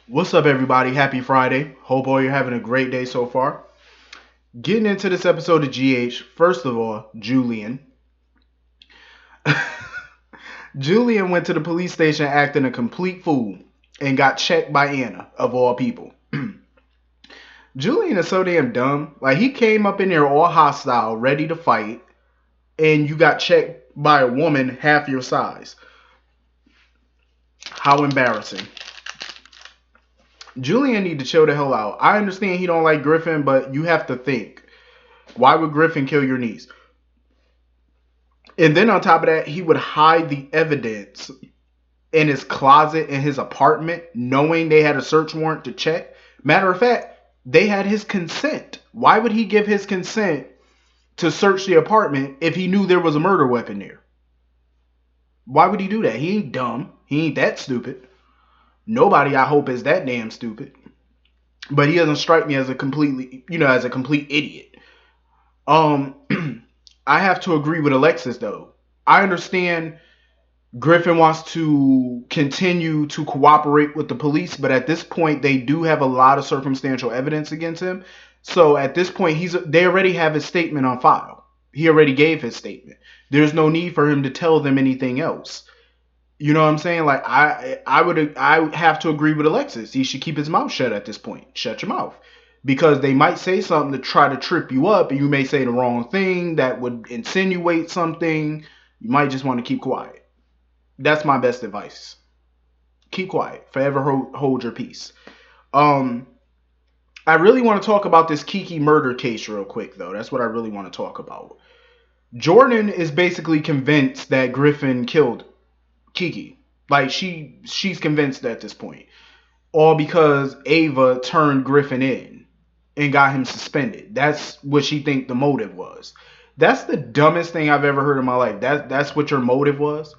What's up, everybody? Happy Friday. Hope all you're having a great day so far. Getting into this episode of GH, first of all, Julian. Julian went to the police station acting a complete fool and got checked by Anna, of all people. Julian is so damn dumb. Like, he came up in there all hostile, ready to fight, and you got checked by a woman half your size. How embarrassing. Julian need to chill the hell out. I understand he don't like Griffin, but you have to think. Why would Griffin kill your niece? And then on top of that, he would hide the evidence in his closet in his apartment, knowing they had a search warrant to check. Matter of fact, they had his consent. Why would he give his consent to search the apartment if he knew there was a murder weapon there? Why would he do that? He ain't dumb. He ain't that stupid. Nobody, I hope, is that damn stupid. But he doesn't strike me as a complete idiot. I have to agree with Alexis, though. I understand Griffin wants to continue to cooperate with the police, but at this point, they do have a lot of circumstantial evidence against him. So at this point, they already have his statement on file. He already gave his statement. There's no need for him to tell them anything else. You know what I'm saying? Like I have to agree with Alexis. He should keep his mouth shut at this point. Shut your mouth. Because they might say something to try to trip you up, and you may say the wrong thing that would insinuate something. You might just want to keep quiet. That's my best advice. Keep quiet. Forever hold your peace. Um, I really want to talk about this Kiki murder case real quick, though. That's what I really want to talk about. Jordan is basically convinced that Griffin killed Kiki. Like she's convinced at this point. All because Ava turned Griffin in and got him suspended. That's what she think the motive was. That's the dumbest thing I've ever heard in my life. That's what your motive was?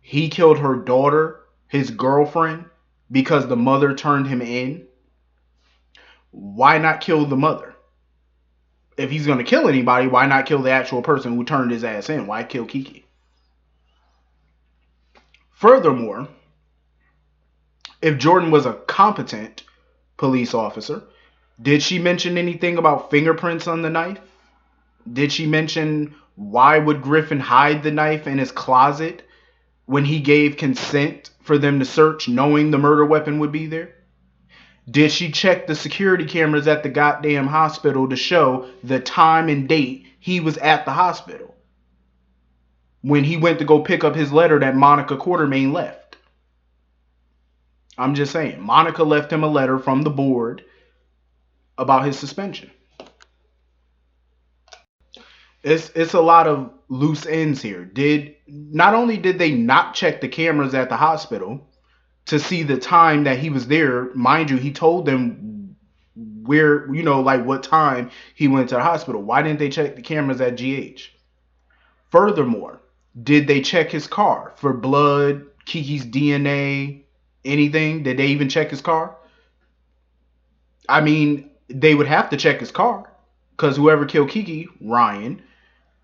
He killed her daughter, his girlfriend, because the mother turned him in? Why not kill the mother? If he's going to kill anybody, why not kill the actual person who turned his ass in? Why kill Kiki? Furthermore, if Jordan was a competent police officer, did she mention anything about fingerprints on the knife? Did she mention why would Griffin hide the knife in his closet when he gave consent for them to search, knowing the murder weapon would be there? Did she check the security cameras at the goddamn hospital to show the time and date he was at the hospital when he went to go pick up his letter that Monica Quartermain left? I'm just saying, Monica left him a letter from the board about his suspension. It's a lot of loose ends here. Not only did they not check the cameras at the hospital to see the time that he was there, mind you, he told them where, like what time he went to the hospital. Why didn't they check the cameras at GH? Furthermore, did they check his car for blood, Kiki's DNA, anything? Did they even check his car? I mean, they would have to check his car because whoever killed Kiki, Ryan,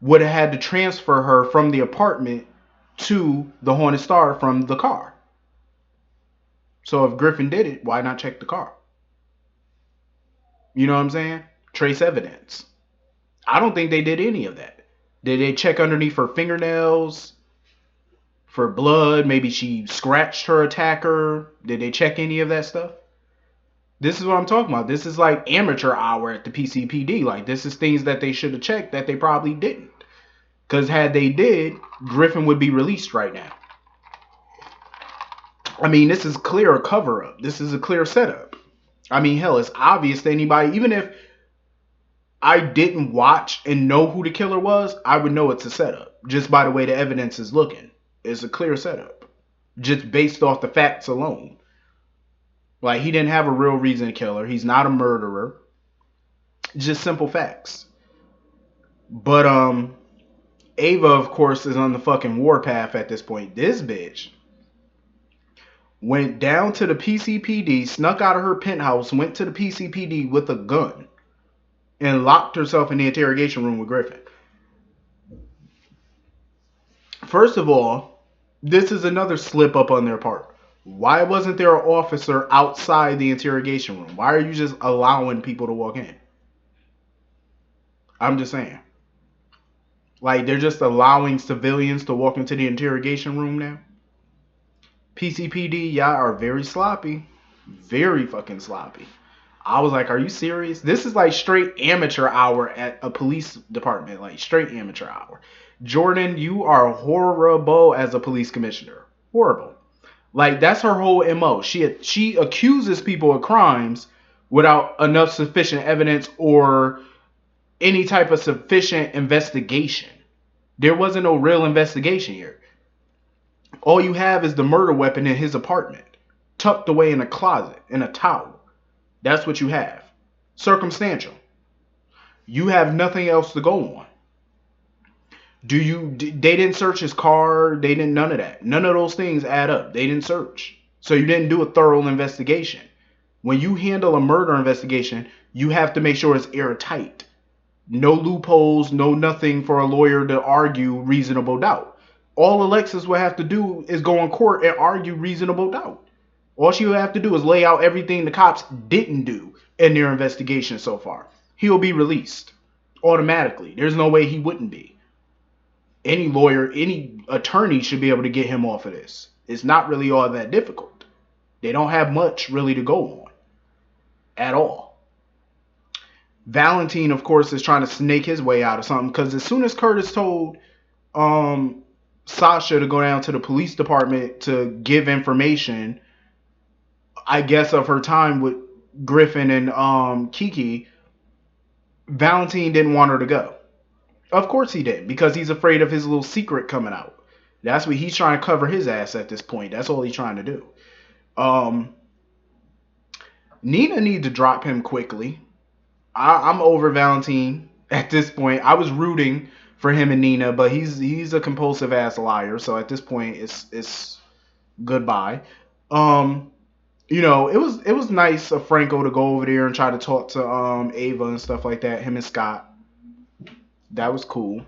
would have had to transfer her from the apartment to the Hornet Star from the car. So if Griffin did it, why not check the car? You know what I'm saying? Trace evidence. I don't think they did any of that. Did they check underneath her fingernails for blood? Maybe she scratched her attacker. Did they check any of that stuff? This is what I'm talking about. This is like amateur hour at the PCPD. Like, this is things that they should have checked that they probably didn't. Because had they did, Griffin would be released right now. I mean, this is clear a cover-up. This is a clear setup. I mean, hell, it's obvious to anybody. Even if I didn't watch and know who the killer was, I would know it's a setup. Just by the way the evidence is looking. It's a clear setup. Just based off the facts alone. Like, he didn't have a real reason to kill her. He's not a murderer. Just simple facts. But, Ava, of course, is on the fucking warpath at this point. This bitch went down to the PCPD, snuck out of her penthouse, went to the PCPD with a gun, and locked herself in the interrogation room with Griffin. First of all, this is another slip up on their part. Why wasn't there an officer outside the interrogation room? Why are you just allowing people to walk in? I'm just saying. Like, they're just allowing civilians to walk into the interrogation room now? PCPD, y'all are very sloppy. Very fucking sloppy. I was like, are you serious? This is like straight amateur hour at a police department. Like, straight amateur hour. Jordan, you are horrible as a police commissioner. Horrible. Like, that's her whole MO. She accuses people of crimes without enough sufficient evidence or any type of sufficient investigation. There wasn't no real investigation here. All you have is the murder weapon in his apartment, tucked away in a closet, in a towel. That's what you have. Circumstantial. You have nothing else to go on. They didn't search his car. They didn't, none of that. None of those things add up. They didn't search. So you didn't do a thorough investigation. When you handle a murder investigation, you have to make sure it's airtight. No loopholes, no nothing for a lawyer to argue reasonable doubt. All Alexis will have to do is go in court and argue reasonable doubt. All she will have to do is lay out everything the cops didn't do in their investigation so far. He'll be released automatically. There's no way he wouldn't be. Any lawyer, any attorney should be able to get him off of this. It's not really all that difficult. They don't have much really to go on at all. Valentin, of course, is trying to snake his way out of something because as soon as Curtis told Sasha to go down to the police department to give information, I guess, of her time with Griffin and Kiki, Valentin didn't want her to go. Of course he didn't, because he's afraid of his little secret coming out. That's what he's trying to cover his ass at this point. That's all he's trying to do. Nina needs to drop him quickly. I'm over Valentin at this point. I was rooting for him and Nina, but he's a compulsive ass liar. So at this point, it's goodbye. You know, it was nice of Franco to go over there and try to talk to Ava and stuff like that. Him and Scott. That was cool.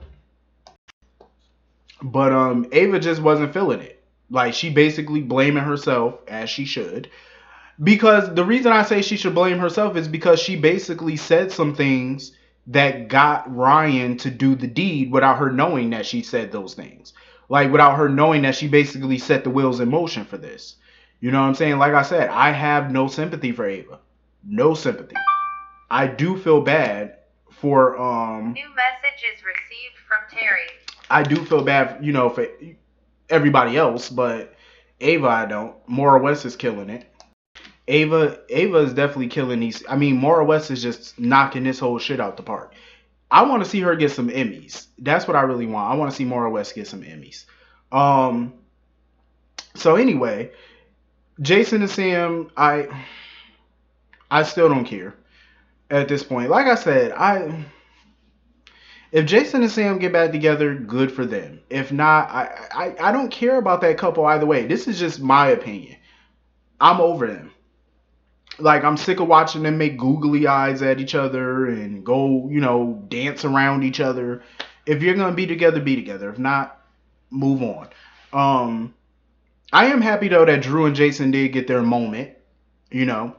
But Ava just wasn't feeling it. Like, she basically blaming herself, as she should. Because the reason I say she should blame herself is because she basically said some things that got Ryan to do the deed without her knowing that she said those things. Like, without her knowing that she basically set the wheels in motion for this. You know what I'm saying? Like I said, I have no sympathy for Ava. No sympathy. I do feel bad for New message is received from Terry. I do feel bad, you know, for everybody else, but Ava I don't. Maura West is killing it. Ava is definitely killing these. I mean, Maura West is just knocking this whole shit out the park. I want to see her get some Emmys. That's what I really want. I want to see Maura West get some Emmys. So anyway, Jason and Sam, I still don't care at this point. Like I said, if Jason and Sam get back together, good for them. If not, I don't care about that couple either way. This is just my opinion. I'm over them. Like, I'm sick of watching them make googly eyes at each other and go, you know, dance around each other. If you're going to be together, be together. If not, move on. I am happy, though, that Drew and Jason did get their moment. You know,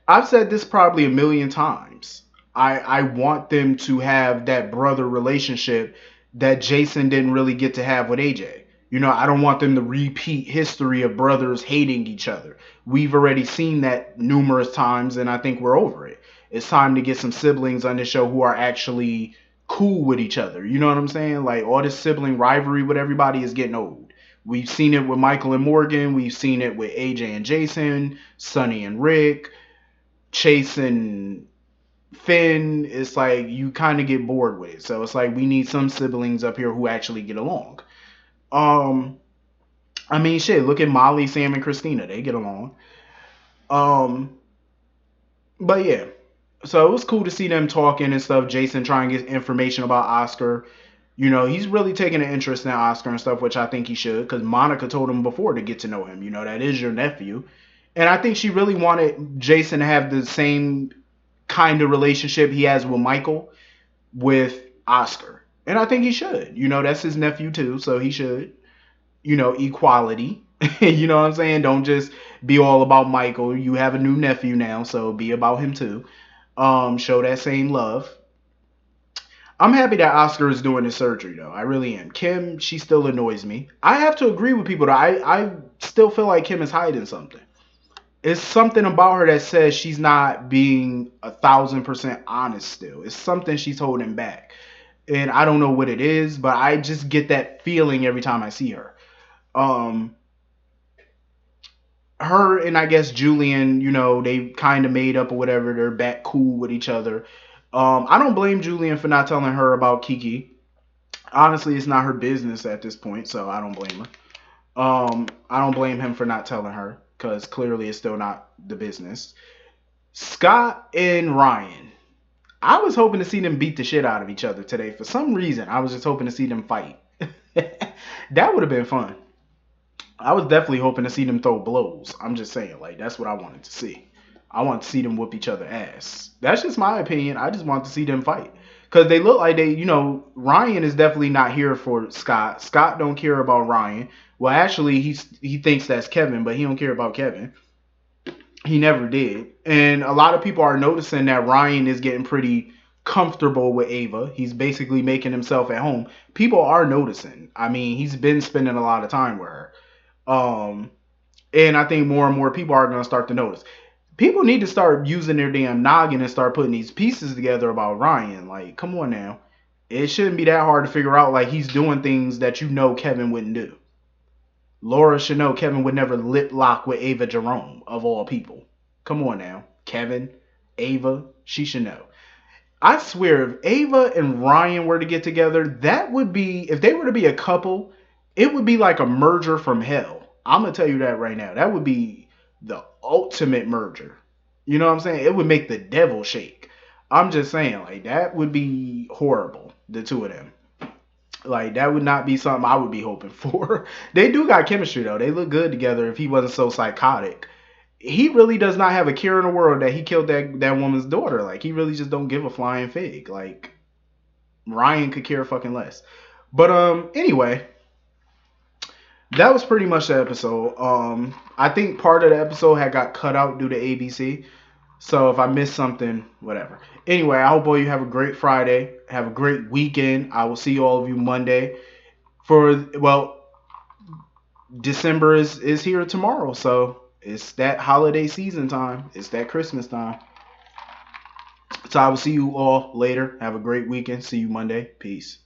I've said this probably a million times. I want them to have that brother relationship that Jason didn't really get to have with AJ. You know, I don't want them to repeat history of brothers hating each other. We've already seen that numerous times, and I think we're over it. It's time to get some siblings on this show who are actually cool with each other. You know what I'm saying? Like, all this sibling rivalry with everybody is getting old. We've seen it with Michael and Morgan. We've seen it with AJ and Jason, Sonny and Rick, Chase and Finn. It's like you kind of get bored with it. So it's like we need some siblings up here who actually get along. I mean, shit, look at Molly, Sam, and Christina. They get along. But yeah. So it was cool to see them talking and stuff. Jason trying to get information about Oscar. You know, he's really taking an interest in Oscar and stuff, which I think he should, because Monica told him before to get to know him. You know, that is your nephew. And I think she really wanted Jason to have the same kind of relationship he has with Michael with Oscar. And I think he should. You know, that's his nephew too, so he should. You know, equality. You know what I'm saying? Don't just be all about Michael. You have a new nephew now, so be about him too. Show that same love. I'm happy that Oscar is doing his surgery though. I really am. Kim, she still annoys me. I have to agree with people though. I still feel like Kim is hiding something. It's something about her that says she's not being 1,000% honest still. It's something she's holding back. And I don't know what it is, but I just get that feeling every time I see her. Um her and I guess Julian, they kind of made up or whatever. They're back cool with each other. I don't blame Julian for not telling her about Kiki. Honestly, it's not her business at this point, so I don't blame her. I don't blame him for not telling her because clearly it's still not the business. Scott and Ryan. I was hoping to see them beat the shit out of each other today. For some reason, I was just hoping to see them fight. That would have been fun. I was definitely hoping to see them throw blows. I'm just saying, like, that's what I wanted to see. I want to see them whoop each other ass. That's just my opinion. I just want to see them fight. Because they look like Ryan is definitely not here for Scott. Scott don't care about Ryan. Well, actually, he thinks that's Kevin, but he don't care about Kevin. He never did. And a lot of people are noticing that Ryan is getting pretty comfortable with Ava. He's basically making himself at home. People are noticing. I mean, he's been spending a lot of time with her. Um, and I think more and more people are going to start to notice. People need to start using their damn noggin and start putting these pieces together about Ryan. Like, come on now. It shouldn't be that hard to figure out, like, he's doing things that Kevin wouldn't do. Laura should know Kevin would never lip lock with Ava Jerome, of all people. Come on now. Kevin, Ava, she should know. I swear, if Ava and Ryan were to get together, that would be, if they were to be a couple, it would be like a merger from hell. I'm going to tell you that right now. That would be the ultimate merger. You know what I'm saying? It would make the devil shake. I'm just saying, like, that would be horrible, the two of them. Like, that would not be something I would be hoping for. They do got chemistry, though. They look good together if he wasn't so psychotic. He really does not have a care in the world that he killed that woman's daughter. Like, he really just don't give a flying fig. Like, Ryan could care fucking less. But anyway, that was pretty much the episode. I think part of the episode had got cut out due to ABC. So if I missed something, whatever. Anyway, I hope all you have a great Friday. Have a great weekend. I will see all of you Monday. December is here tomorrow. So it's that holiday season time. It's that Christmas time. So I will see you all later. Have a great weekend. See you Monday. Peace.